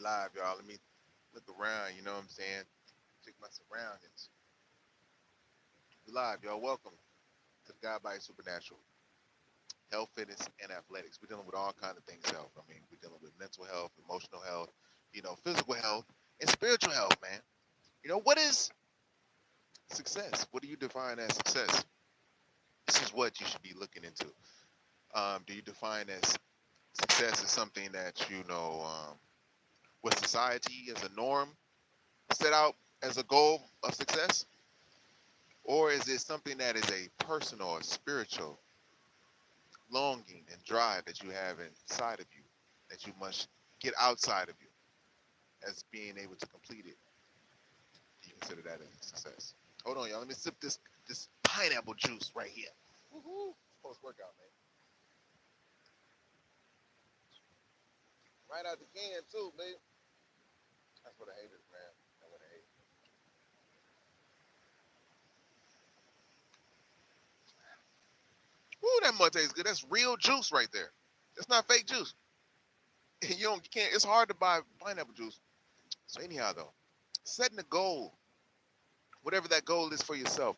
Live, y'all. Let me look around, you know what I'm saying? Check my surroundings. We live, y'all. Welcome to the God Body Supernatural Health, Fitness, and Athletics. We're dealing with all kinds of things health. I mean, we're dealing with mental health, emotional health, physical health, and spiritual health, man. What is success? What do you define as success? This is what you should be looking into. Do you define as success as something that, with society as a norm set out as a goal of success? Or is it something that is a personal or spiritual longing and drive that you have inside of you that you must get outside of you as being able to complete it? Do you consider that as a success? Hold on, y'all. Let me sip this pineapple juice right here. Woohoo! Post workout, man. Right out the can too, babe. That's what I hate is, man. That's what I hate. Ooh, that mud tastes good. That's real juice right there. That's not fake juice. You can't. It's hard to buy pineapple juice. So anyhow, though, setting a goal, whatever that goal is for yourself.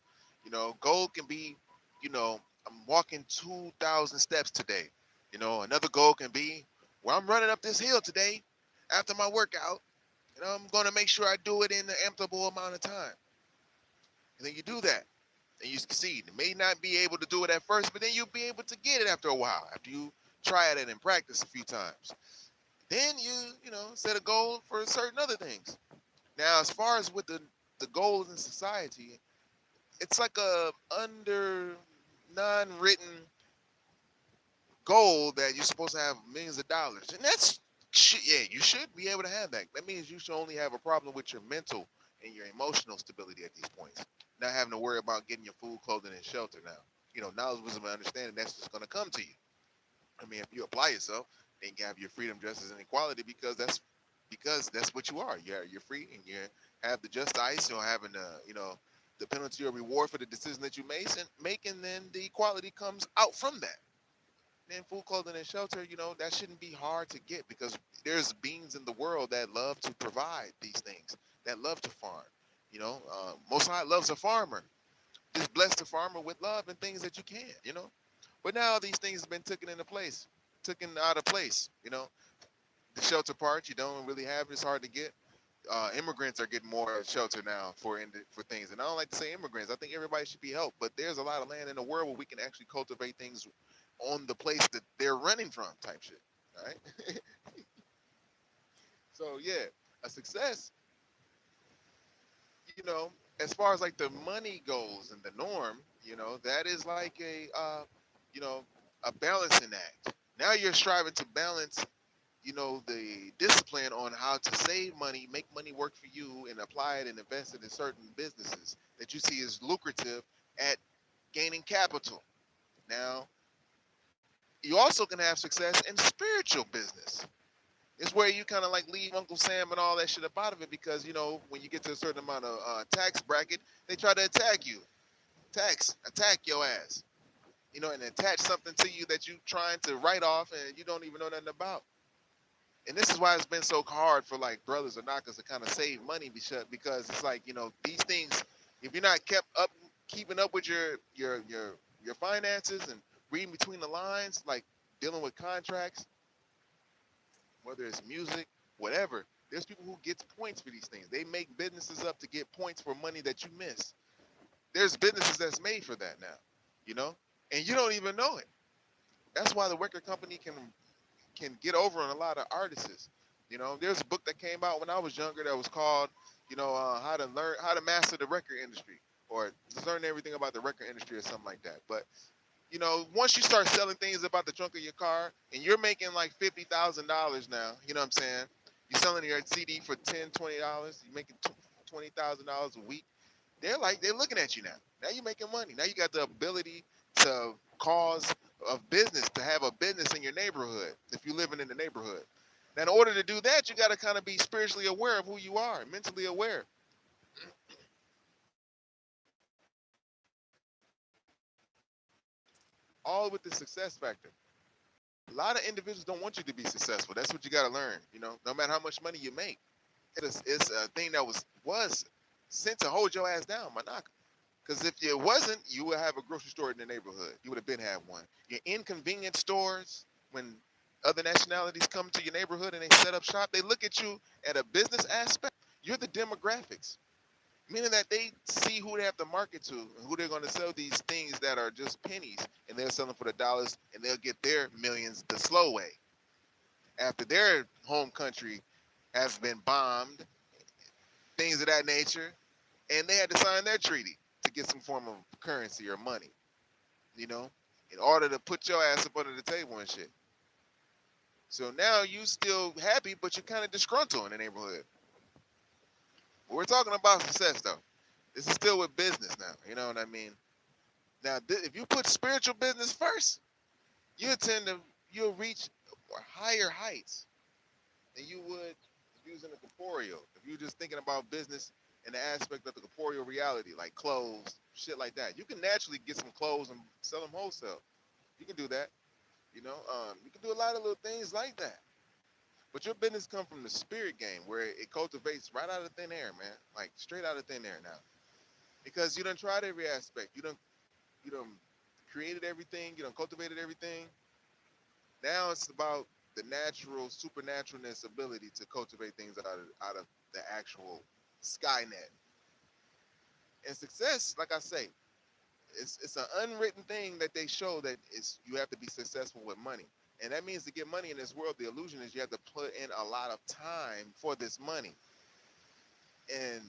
Goal can be, I'm walking 2,000 steps today. Another goal can be, well, I'm running up this hill today after my workout, and I'm going to make sure I do it in an ample amount of time. And then you do that, and you succeed. You may not be able to do it at first, but then you'll be able to get it after a while, after you try it and practice a few times. Then you set a goal for certain other things. Now, as far as with the goals in society, it's like a under non-written goal that you're supposed to have millions of dollars, and yeah, you should be able to have that. That means you should only have a problem with your mental and your emotional stability at these points, not having to worry about getting your food, clothing, and shelter. Now, knowledge, wisdom, and understanding, that's just going to come to you. I mean, if you apply yourself, then you have your freedom, justice, and equality, because that's what you are. You're free, and you have the just ice, having the penalty or reward for the decision that you make, and then the equality comes out from that. Then food, clothing, and shelter, that shouldn't be hard to get, because there's beings in the world that love to provide these things, that love to farm. Most High loves a farmer. Just bless the farmer with love and things that you can. But now these things have been taken out of place. The shelter part, you don't really have it. It's hard to get. Immigrants are getting more shelter now for things, and I don't like to say immigrants. I think everybody should be helped, but there's a lot of land in the world where we can actually cultivate things on the place that they're running from, type shit. All right. So yeah, a success. As far as like the money goes and the norm, that is like you know, a balancing act. Now you're striving to balance the discipline on how to save money, make money work for you, and apply it and invest it in certain businesses that you see as lucrative at gaining capital. Now, you also can have success in spiritual business. It's where you kind of like leave Uncle Sam and all that shit up out of it, because when you get to a certain amount of tax bracket, they try to attack you, attack your ass, and attach something to you that you trying to write off and you don't even know nothing about. And this is why it's been so hard for like brothers or knockers to kind of save money, because it's like these things. If you're not keeping up with your finances and reading between the lines, like dealing with contracts, whether it's music, whatever. There's people who get points for these things. They make businesses up to get points for money that you miss. There's businesses that's made for that now, and you don't even know it. That's why the record company can get over on a lot of artists. There's a book that came out when I was younger that was called, how to master the record industry, or learn everything about the record industry, or something like that. But once you start selling things about the trunk of your car, and you're making like $50,000 now, you know what I'm saying? You're selling your CD for $10, $20. You're making $20,000 a week. They're looking at you now. Now you're making money. Now you got the ability to cause of business, to have a business in your neighborhood if you're living in the neighborhood. Now, in order to do that, you got to kind of be spiritually aware of who you are, mentally aware. All with the success factor. A lot of individuals don't want you to be successful. That's what you got to learn. No matter how much money you make, it's a thing that was sent to hold your ass down, Manaka. Because if it wasn't, you would have a grocery store in the neighborhood. You would have been had one. Your inconvenience stores, when other nationalities come to your neighborhood and they set up shop, they look at you at a business aspect. You're the demographics, meaning that they see who they have to market to and who they're going to sell these things that are just pennies, and they'll sell them for the dollars, and they'll get their millions the slow way after their home country has been bombed, things of that nature, and they had to sign their treaty to get some form of currency or money, in order to put your ass up under the table and shit. So now you still happy, but you're kind of disgruntled in the neighborhood. But we're talking about success, though. This is still with business now. You know what I mean? Now, if you put spiritual business first, you'll reach higher heights than you would using the corporeal. If you're just thinking about business in the aspect of the corporeal reality, like clothes, shit like that, you can naturally get some clothes and sell them wholesale. You can do that. You can do a lot of little things like that. But your business come from the spirit game, where it cultivates right out of thin air, man. Like straight out of thin air now. Because you done tried every aspect. You done created everything. You done cultivated everything. Now it's about the natural, supernaturalness ability to cultivate things out of the actual Skynet. And success, like I say, it's an unwritten thing that they show that you have to be successful with money. And that means to get money in this world, the illusion is you have to put in a lot of time for this money. And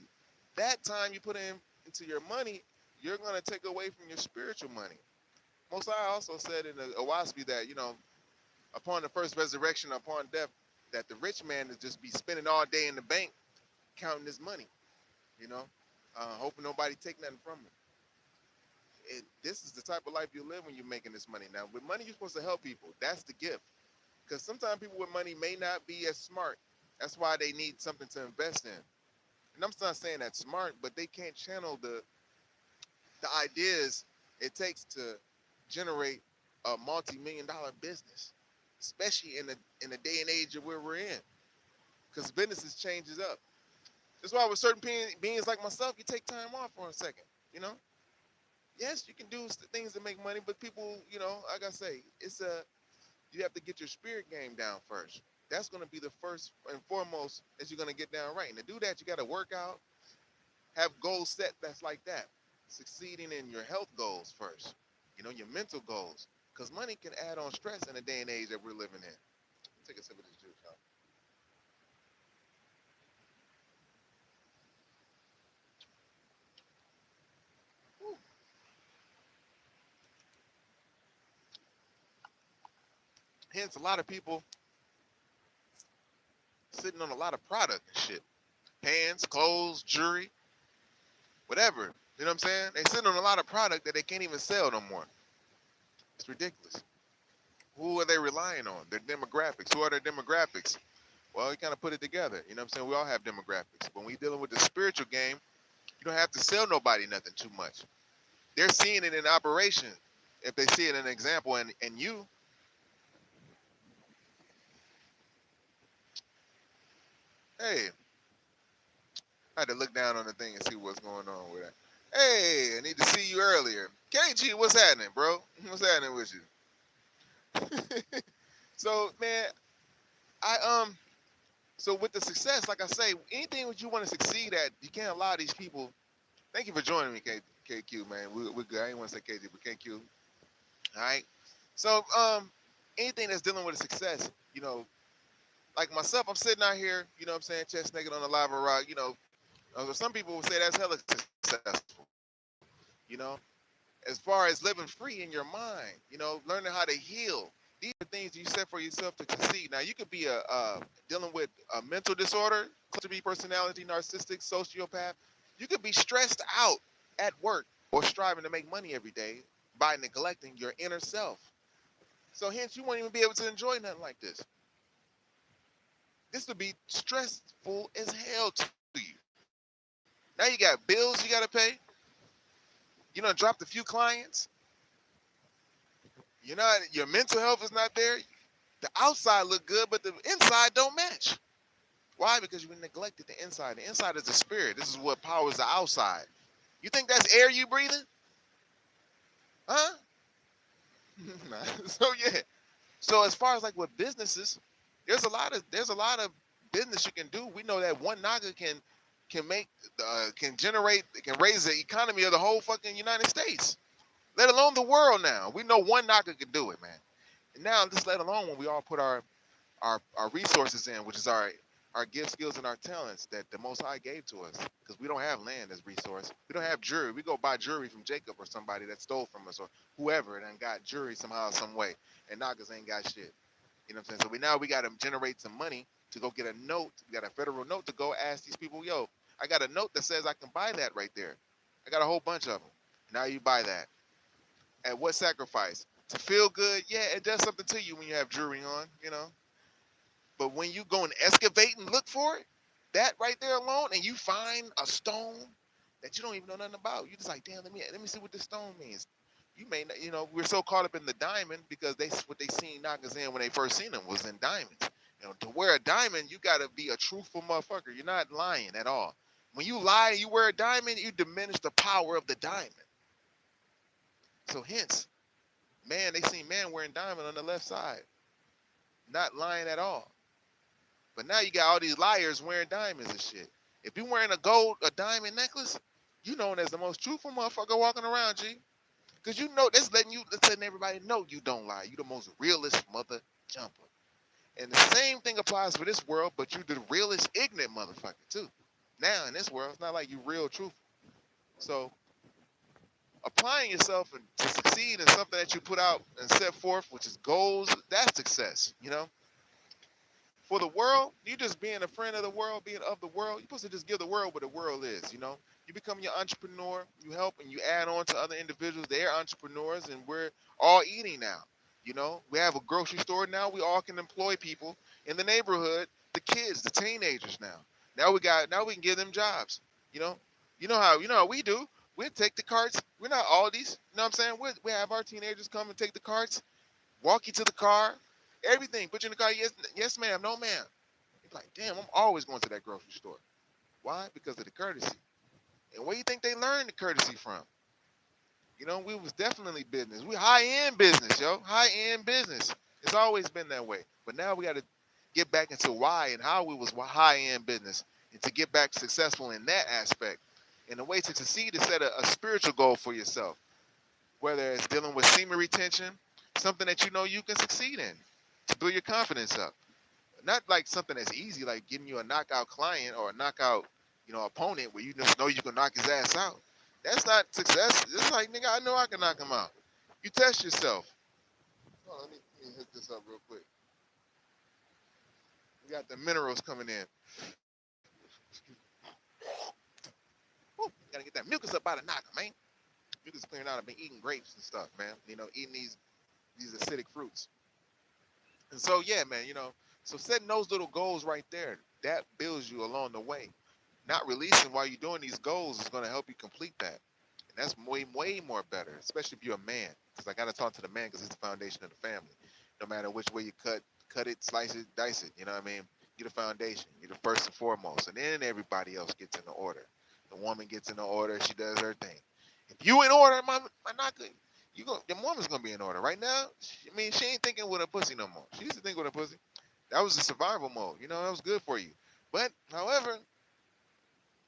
that time you put into your money, you're going to take away from your spiritual money. Most I also said in the Owaspi that, upon the first resurrection, upon death, that the rich man is just be spending all day in the bank counting his money, hoping nobody take nothing from him. This is the type of life you live when you're making this money. Now, with money, you're supposed to help people. That's the gift. Because sometimes people with money may not be as smart. That's why they need something to invest in. And I'm not saying that's smart, but they can't channel the ideas it takes to generate a multi-million-dollar business, especially in the day and age of where we're in. Because businesses changes up. That's why with certain beings like myself, you take time off for a second, Yes, you can do things to make money, but people, like I say, you have to get your spirit game down first. That's going to be the first and foremost that you're going to get down right. And to do that, you got to work out, have goals set that's like that. Succeeding in your health goals first, your mental goals. Because money can add on stress in the day and age that we're living in. Take a sip of this juice, y'all. Hence, a lot of people sitting on a lot of product and shit. Pants, clothes, jewelry, whatever. You know what I'm saying? They sitting on a lot of product that they can't even sell no more. It's ridiculous. Who are they relying on? Their demographics. Who are their demographics? Well, you kind of put it together. You know what I'm saying? We all have demographics. When we're dealing with the spiritual game, you don't have to sell nobody nothing too much. They're seeing it in operation. If they see it in an example, and you, hey, I had to look down on the thing and see what's going on with that. Hey, I need to see you earlier. KG, what's happening, bro? What's happening with you? So, man, so with the success, like I say, anything that you want to succeed at, you can't allow these people. Thank you for joining me, KQ, man. We're good. I didn't want to say KG, but KQ. All right. So, anything that's dealing with a success, like myself, I'm sitting out here, you know what I'm saying, chest naked on the lava rock, some people will say that's hella successful, as far as living free in your mind, learning how to heal. These are things you set for yourself to succeed. Now, you could be dealing with a mental disorder, to be personality, narcissistic, sociopath. You could be stressed out at work or striving to make money every day by neglecting your inner self. So hence, you won't even be able to enjoy nothing like this. This would be stressful as hell to you. Now you got bills you got to pay. You dropped a few clients. Your mental health is not there. The outside look good, but the inside don't match. Why? Because you neglected the inside. The inside is the spirit. This is what powers the outside. You think that's air you breathing? Huh? So yeah. So as far as like with businesses, there's a lot of business you can do. We know that one NAGA can make can generate can raise the economy of the whole fucking United States, let alone the world. Now we know one NAGA can do it, man. And now just let alone when we all put our resources in, which is our gifts, skills, and our talents that the Most High gave to us. Because we don't have land as resource. We don't have jewelry. We go buy jewelry from Jacob or somebody that stole from us or whoever and then got jewelry somehow, some way. And Nagas ain't got shit. You know what I'm saying? So we got to generate some money to go get a note. We got a federal note to go ask these people, yo, I got a note that says I can buy that right there. I got a whole bunch of them. Now you buy that. At what sacrifice? To feel good? Yeah, it does something to you when you have jewelry on, you know. But when you go and excavate and look for it, that right there alone, and you find a stone that you don't even know nothing about, you just like, damn, let me see what this stone means. You may not, you know, we're so caught up in the diamond because what they seen Nagas in when they first seen them was in diamonds. You know, to wear a diamond, you gotta be a truthful motherfucker. You're not lying at all. When you lie and you wear a diamond, you diminish the power of the diamond. So hence, man, they seen man wearing diamond on the left side, not lying at all. But now you got all these liars wearing diamonds and shit. If you wearing a diamond necklace, you known as the most truthful motherfucker walking around, G. Because you know that's letting everybody know you don't lie. You the most realest mother jumper. And the same thing applies for this world, but you the realest ignorant motherfucker too. Now in this world, it's not like you real truthful. So applying yourself to succeed in something that you put out and set forth, which is goals, that's success, you know? For the world, you just being a friend of the world, being of the world, you're supposed to just give the world what the world is, you know? You become your entrepreneur, you help, and you add on to other individuals. They're entrepreneurs, and we're all eating now, you know? We have a grocery store now. We all can employ people in the neighborhood, the kids, the teenagers now. Now we can give them jobs, you know? You know how we do. We'll take the carts. We're not Aldi's, you know what I'm saying? We have our teenagers come and take the carts, walk you to the car, everything. Put you in the car. Yes, yes, ma'am. No, ma'am. You're like, damn, I'm always going to that grocery store. Why? Because of the courtesy. And where you think they learned the courtesy from? You know, we was definitely business. We high-end business, yo. High-end business. It's always been that way. But now we got to get back into why and how we was high-end business and to get back successful in that aspect. And the way to succeed is set a spiritual goal for yourself, whether it's dealing with semen retention, something that you know you can succeed in to build your confidence up. Not like something that's easy, like getting you a knockout client or a knockout, you know, opponent where you just know you can knock his ass out. That's not success. It's like, nigga, I know I can knock him out. You test yourself. Oh, let me hit this up real quick. We got the minerals coming in. Woo, gotta get that mucus up out of knocker, man. Mucus clearing out. I've been eating grapes and stuff, man. You know, eating these acidic fruits. And so, yeah, man, you know, so setting those little goals right there, that builds you along the way. Not releasing while you're doing these goals is going to help you complete that. And that's way, way more better, especially if you're a man. Because I got to talk to the man because he's the foundation of the family. No matter which way you cut it, slice it, dice it. You know what I mean? You're the foundation. You're the first and foremost. And then everybody else gets in the order. The woman gets in the order. She does her thing. If you in order, my not good. Your woman's gonna be in order right now. She ain't thinking with her pussy no more. She used to think with her pussy. That was the survival mode. You know, that was good for you. But however,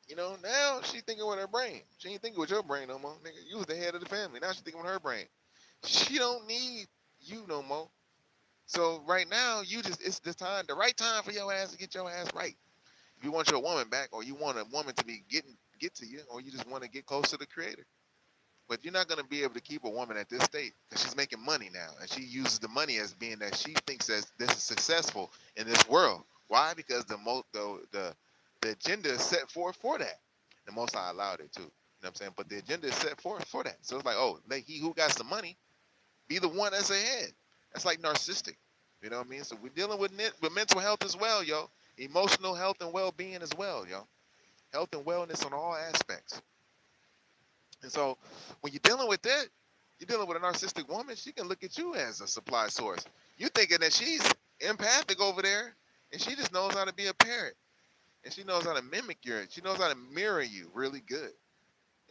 you know, now she thinking with her brain. She ain't thinking with your brain no more. Nigga, you was the head of the family. Now she thinking with her brain. She don't need you no more. So right now, it's the right time for your ass to get your ass right. If you want your woman back, or you want a woman to get to you, or you just want to get close to the creator. But you're not going to be able to keep a woman at this state because she's making money now. And she uses the money as being that she thinks that this is successful in this world. Why? Because the agenda is set forth for that. The Most High allowed it too. You know what I'm saying? But the agenda is set forth for that. So it's like, oh, let he who got some money be the one that's ahead. That's like narcissistic. You know what I mean? So we're dealing with mental health as well, yo. Emotional health and well-being as well, yo. Health and wellness on all aspects. And so when you're dealing with that, you're dealing with a narcissistic woman, she can look at you as a supply source. You thinking that she's empathic over there, and she just knows how to be a parent, and she knows how to mimic your, she knows how to mirror you really good.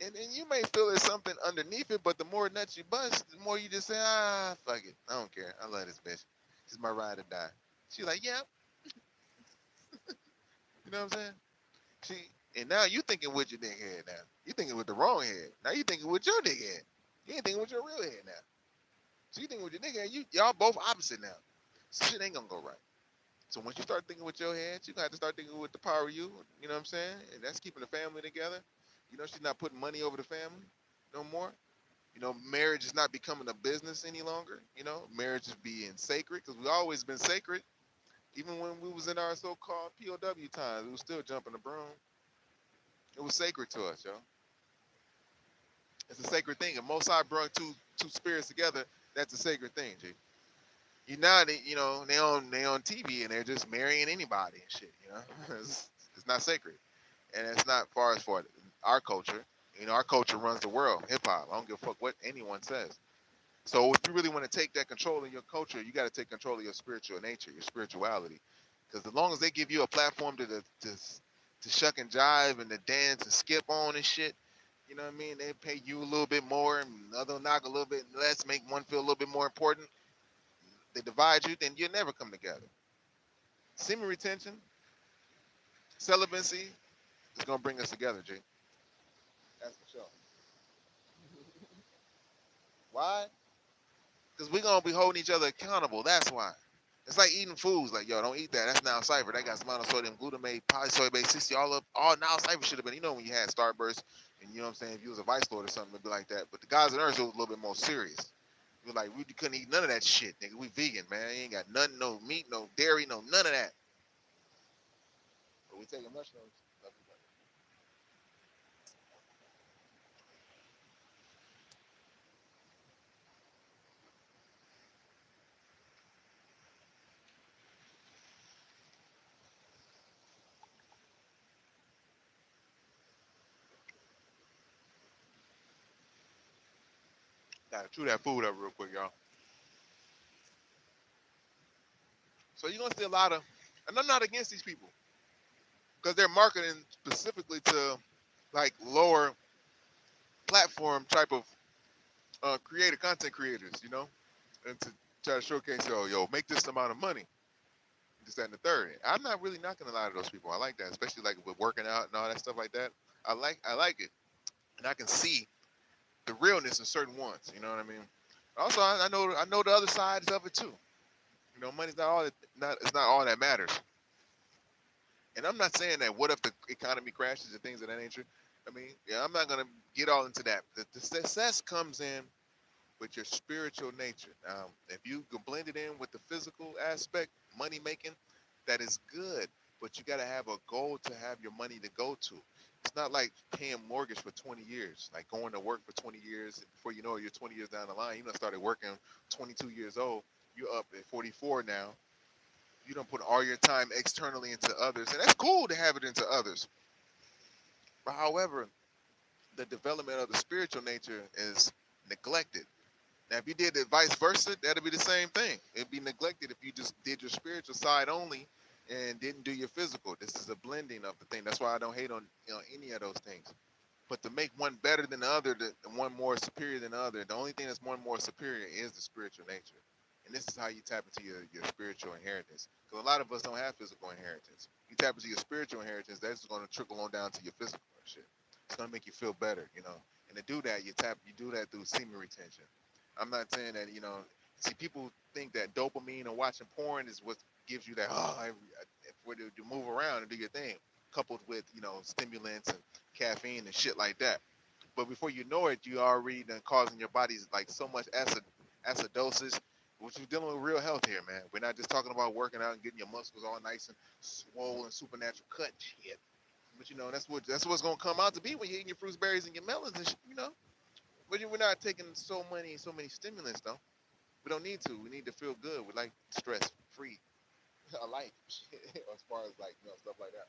And you may feel there's something underneath it, but the more nuts you bust, the more you just say, ah, fuck it, I don't care, I love this bitch, she's my ride or die. She's like, yeah, you know what I'm saying? She, and now you thinking with your dick head now. You thinking with the wrong head. Now you thinking with your dick head. You ain't thinking with your real head now. So you thinking with your dick head, y'all both opposite now. So shit ain't gonna go right. So once you start thinking with your head, you got to start thinking with the power of you know what I'm saying? And that's keeping the family together. You know, she's not putting money over the family no more. You know, marriage is not becoming a business any longer. You know, marriage is being sacred because we always been sacred. Even when we was in our so-called POW times, we was still jumping the broom. It was sacred to us, yo. It's a sacred thing. And Most High brought two spirits together. That's a sacred thing, G. You now they on TV and they're just marrying anybody and shit. You know, it's not sacred, and it's not far as for our culture. You know, our culture runs the world. Hip hop. I don't give a fuck what anyone says. So if you really want to take that control in your culture, you got to take control of your spiritual nature, your spirituality, because as long as they give you a platform to shuck and jive and to dance and skip on and shit, you know what I mean? They pay you a little bit more and another knock a little bit less, make one feel a little bit more important. They divide you, then you'll never come together. Semen retention, celibacy is gonna bring us together, G. That's for sure. Why? Because we're gonna be holding each other accountable. That's why. It's like eating foods. Like, yo, don't eat that. That's now cipher. That got monosodium glutamate, polysorbate 60, all up. All now cipher should have been. You know when you had Starburst, and you know what I'm saying. If you was a Vice Lord or something, it'd be like that. But the guys and Earth, it was a little bit more serious. We're like, we couldn't eat none of that shit, nigga. We vegan, man. You ain't got nothing, no meat, no dairy, no none of that. But we taking mushrooms. Gotta chew that food up real quick, y'all. So you're gonna see a lot of, and I'm not against these people because they're marketing specifically to like lower platform type of content creators, you know, and to try to showcase, yo, make this amount of money, this, that, and the third. I'm not really knocking a lot of those people. I like that, especially like with working out and all that stuff like that. I like it, and I can see the realness in certain ones. You know what I mean? Also, I know the other sides of it too. You know, money's not all that, not it's not all that matters. And I'm not saying that what if the economy crashes and things of that nature. I mean, yeah, I'm not gonna get all into that. The success comes in with your spiritual nature. If you can blend it in with the physical aspect, money making, that is good. But you got to have a goal to have your money to go to. It's not like paying mortgage for 20 years, like going to work for 20 years. Before you know it, you're 20 years down the line. You done started working 22 years old. You're up at 44 now. You don't put all your time externally into others. And that's cool to have it into others. But however, the development of the spiritual nature is neglected. Now, if you did it vice versa, that'd be the same thing. It'd be neglected if you just did your spiritual side only and didn't do your physical. This is a blending of the thing. That's why I don't hate on any of those things. But to make one better than the other, the one more superior than the other, the only thing that's one more superior is the spiritual nature. And this is how you tap into your spiritual inheritance. Because a lot of us don't have physical inheritance. You tap into your spiritual inheritance, that's going to trickle on down to your physical shit. It's going to make you feel better, you know. And to do that, you do that through semen retention. I'm not saying that, see, people think that dopamine or watching porn is what gives you that, for you to move around and do your thing, coupled with, stimulants and caffeine and shit like that. But before you know it, you already done causing your body like so much acidosis, which is dealing with real health here, man. We're not just talking about working out and getting your muscles all nice and swollen, supernatural cut shit. But that's what's gonna come out to be when you're eating your fruits, berries, and your melons and shit. But we're not taking so many stimulants though. We don't need to. We need to feel good. We like stress free a life as far as like stuff like that.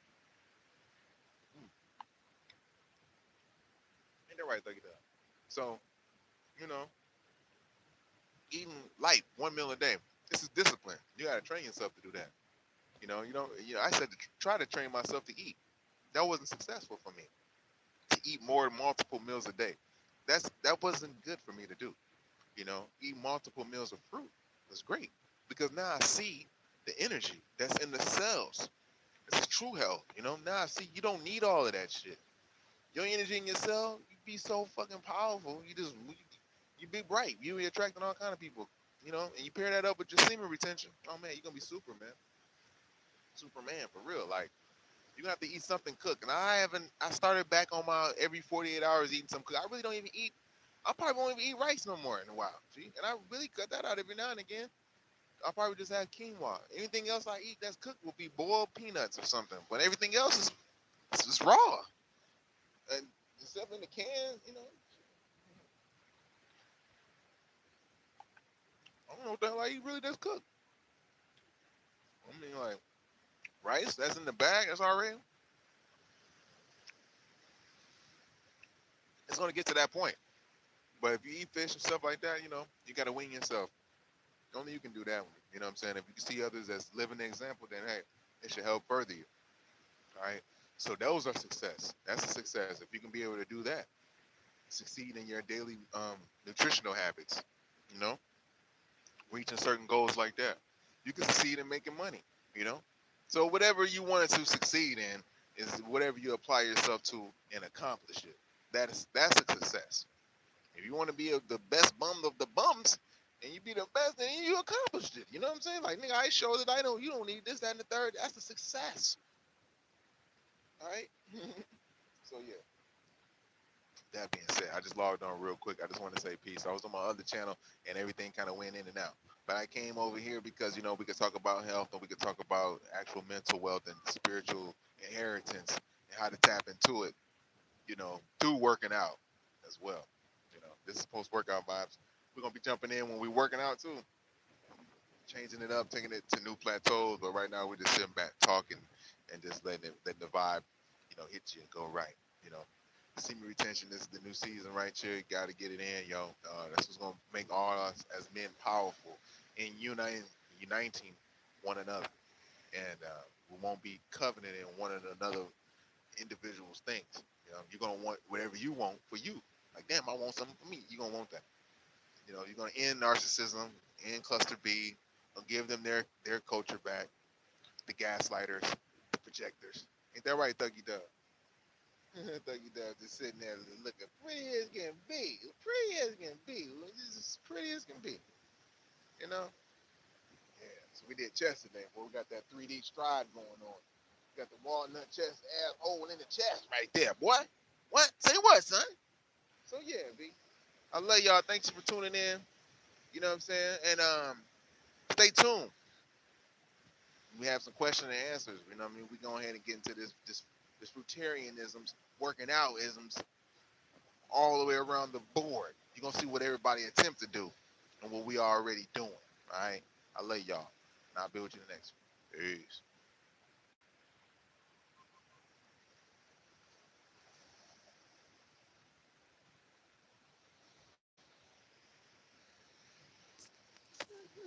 Ain't that right? Think it up. So you know, eating light, one meal a day. This is discipline. You gotta train yourself to do that. You don't. I said to try to train myself to eat. That wasn't successful for me. To eat more than multiple meals a day. That wasn't good for me to do. Eat multiple meals of fruit was great because now I see the energy that's in the cells. It's true health. Now I see you don't need all of that shit. Your energy in your cell, you be so fucking powerful. You be bright. You be attracting all kind of people. And you pair that up with your semen retention. Oh man, you're gonna be Superman. Superman for real. Like you have to eat something cooked. And I started back on my every 48 hours eating some cook. I really don't even eat. I probably won't even eat rice no more in a while. See? And I really cut that out every now and again. I'll probably just have quinoa. Anything else I eat that's cooked will be boiled peanuts or something. But everything else is just raw. And except in the can. I don't know what the hell I eat really that's cooked. I mean, like, rice that's in the bag, that's already. It's going to get to that point. But if you eat fish and stuff like that, you got to wing yourself. Only you can do that one. You know what I'm saying? If you can see others that's living the example, then hey, it should help further you. All right. So those are success. That's a success. If you can be able to do that, succeed in your daily nutritional habits, you know, reaching certain goals like that, you can succeed in making money. So whatever you wanted to succeed in is whatever you apply yourself to and accomplish it. That's a success. If you want to be the best bum of the bums, and you be the best, then you accomplished it. You know what I'm saying? Like, nigga, I show that you don't need this, that, and the third. That's a success. All right? So, yeah. That being said, I just logged on real quick. I just want to say peace. I was on my other channel, and everything kind of went in and out. But I came over here because, we could talk about health, and we could talk about actual mental wealth and spiritual inheritance and how to tap into it, through working out as well. This is post-workout vibes. We're going to be jumping in when we're working out, too. Changing it up, taking it to new plateaus. But right now, we're just sitting back, talking, and just letting the vibe, hit you and go right. Semen retention, this is the new season right here. You got to get it in, yo. That's what's going to make all us as men powerful and uniting one another. And we won't be covenanting one another individuals' things. You're going to want whatever you want for you. Like, damn, I want something for me. You're going to want that. You're going to end narcissism, end cluster B, give them their culture back, the gaslighters, the projectors. Ain't that right, Thuggy Dub? Thuggy Dub just sitting there looking pretty as can be. Pretty as can be. Just as pretty as can be. Yeah, so we did chest today, boy. We got that 3D stride going on. Got the walnut chest, ass hole in the chest right there, boy. What? Say what, son? So, yeah, B. I love y'all. Thanks for tuning in. You know what I'm saying? And stay tuned. We have some question and answers. You know what I mean? We go ahead and get into this fruitarianisms, working out isms all the way around the board. You're going to see what everybody attempts to do and what we are already doing. All right? I love y'all. And I'll be with you in the next one. Peace.